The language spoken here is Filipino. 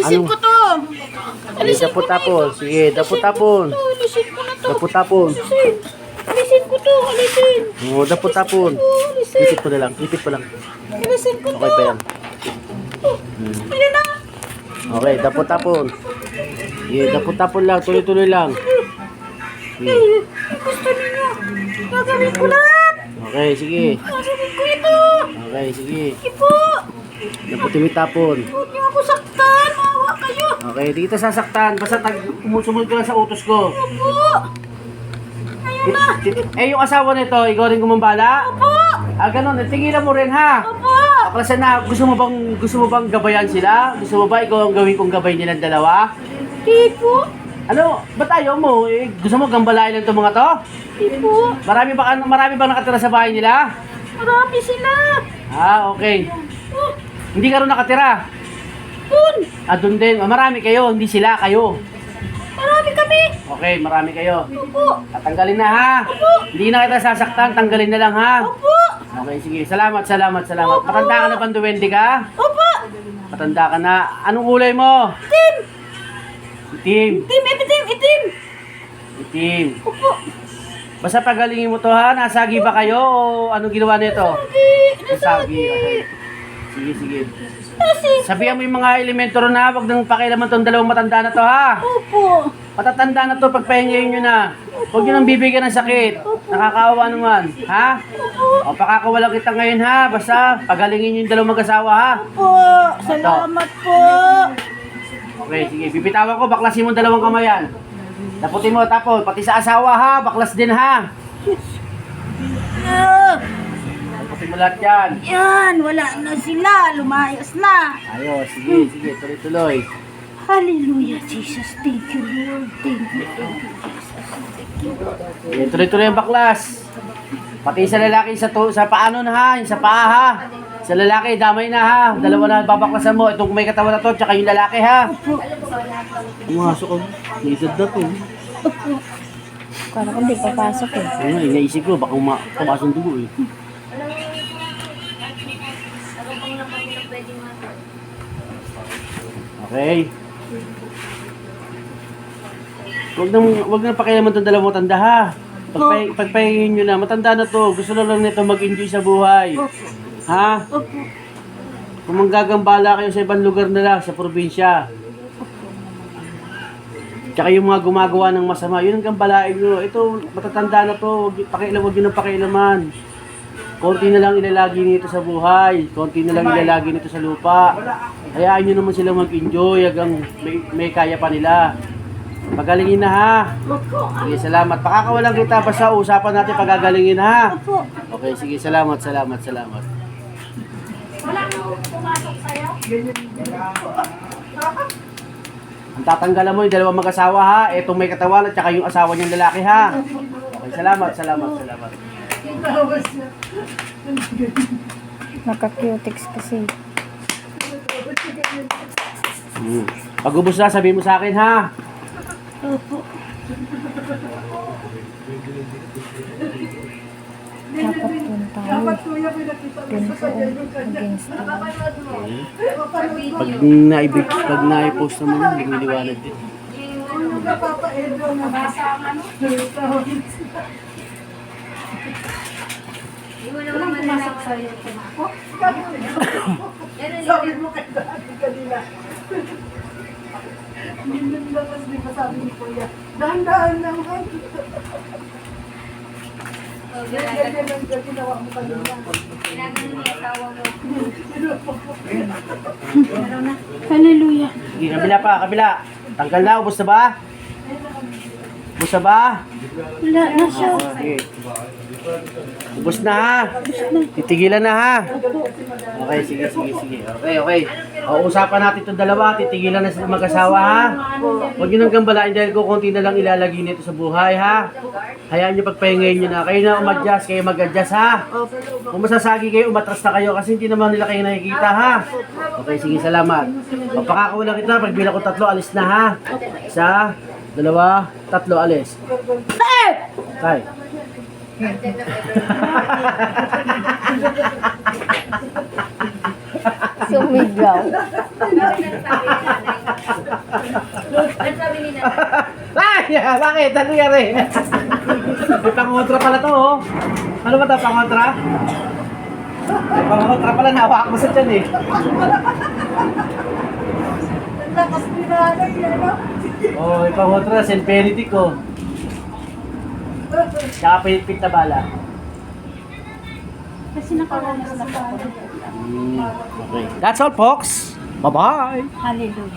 Alisin ko to. Sige, dapot-tapon. Sige, dapot-tapon. Alisin ko na to. Dapot-tapon. Alisin ko to. Alisin. Oo, dapot-tapon. Alisin. Ipit ko na lang. Ipit ko lang. Alisin ko to. Okay pa yan. Ayan na. Okay, dapot-tapon. Sige, dapot-tapon lang. Tuloy-tuloy lang. Sige. Gusto niyo. Gagawin ko lahat. Okay, sige. Gagawin ko ito. Okay, sige. Sige po. Dapot-tapon. Huwag niyo ako saktan. Mawa kayo. Okay, di kita sasaktan. Basta sumunod ka lang sa utos ko. Opo. Ayan na. Eh, yung asawa nito, ikaw rin gumambala? Opo. Ah, ganun. Tigilan mo rin, ha? Opo. Aklasan na, gusto mo bang gabayan sila? Gusto mo ba ikaw ang gawin kong gabay nilang dalawa? Di po. Ano, ba't ayaw mo? Eh, gusto mo gambalain lang itong mga to? Di po. Marami ba nakatira sa bahay nila? Marami sila. Ah, okay. Oh, Hindi ka rin nakatira? dun. Ah, doon din. Ah, marami kayo, hindi sila, kayo. Marami kami. Okay, marami kayo. Opo. Tatanggalin na, ha? Hindi na kita sasaktan, tanggalin na lang, ha? Opo. Okay, sige. Salamat. Matanda ka na ba, duwende ka? Opo. Matanda ka na. Anong kulay mo? Itim. Itim. Itim. Itim. Opo. Basta pagalingin mo to, ha? Nasagi ba kayo o anong ginawa nito? Nasagi. Okay. Sige. Kasi. Sabihan mo yung mga elemento ron, ha? Huwag nang pakialaman tong dalawang matanda na to, ha? Opo. Matatanda na to, pagpahingayin nyo na. Huwag nyo nang bibigyan ng sakit. Nakakaawa naman, ha? O, pakakawalan kita ngayon, ha? Basta pagalingin nyo yung dalawang mag-asawa, ha? Opo. Salamat po. Okay, sige. Bibitawan ko, baklasin mo dalawang kamayan. Taputin mo, tapos, pati sa asawa, ha? Baklas din, ha? Taputin mo lahat yan. Yan. Wala na sila. Lumayas na. Ayos, sige, tuloy-tuloy. Hallelujah, Jesus. Thank you, Lord. Thank you, Jesus. Sige, tuloy-tuloy ang baklas. Pati sa lalaki, sa paano na, ha? Yung sa paa, ha? Sa lalaki, damay na, ha? Dalawa na babaklasan mo. Itong may katawan na to, tsaka yung lalaki, ha? Pumasok ko. May edad na to. Kala ko hindi papasok eh. Ayun, inaisip ko, baka pumasok ang dugo, eh. Okay. Wag nang pakialaman itong dalawang matanda, ha? Pagpahingin nyo na, matanda na to. Gusto na lang nito mag-enjoy sa buhay. Ha? Opo. Kung manggagambala kayo sa ibang lugar na lang, sa probinsya. Tsaka yung mga gumagawa ng masama, yun ang gambalain nyo. Ito, matatanda na to. Huwag nyo nang pakialaman. Konti na lang ilalagi nito sa buhay. Konti na lang ilalagi nito sa lupa. Hayaan nyo naman sila mag-enjoy hanggang may kaya pa nila. Pagalingin na, ha? Sige, salamat. Pakakawalan kita basta usapan natin pagagalingin, ha? Opo. Okay, sige, salamat. Ang tatanggalan mo yung dalawang mag-asawa, ha? Itong may katawan at saka yung asawa niyang lalaki, ha? Okay, salamat. Naka-cutics kasi. Pag ubos na, sabihin mo sa akin, ha? Opo. Dapat dun tayo. Dun po. Against the Pag na-post naman yun, hindi liwanag din. Sabi mo kay dati kanina. Hindi labas, di ba sabi ni Kuya? Dahan-dahan lang. Ganyan lang yung ginawa mo kanina. Hallelujah. Sige, kabila. Tanggal na, ubos na ba? Ubos na ba? Wala na siya. Okay. Ubos na, ha? Titigilan na, ha? Okay, sige. Okay. O, usapan natin itong dalawa. Titigilan na sila mag-asawa, ha? Huwag nyo nang gambalain dahil kukunti na lang ilalagay nito sa buhay, ha? Hayaan nyo pagpahingayin nyo na. Kayo na umadjust, kayo mag-adjust, ha? Kung masasagi kayo, umatras na kayo kasi hindi naman nila kayo nakikita, ha? Okay, sige, salamat. Pagpakakawalan kita, pagbilang ko 3, alis na, ha? 1, 2, 3, alis. Tay. Sumigaw. Ano sabi ni Nanay? Ay! Bakit? Ano nangyari? May pangontra pala to, oh. Ano ba ito, pangontra? May pangontra pala, nawak mo sa tiyan, eh. Ang lakas ni nanay, ano? Oh, may pangontra, St. Benedict, oh. Tsaka pinitpit na bala. Kasi nakaranas na ako. Okay. That's all, folks. Bye-bye. Hallelujah.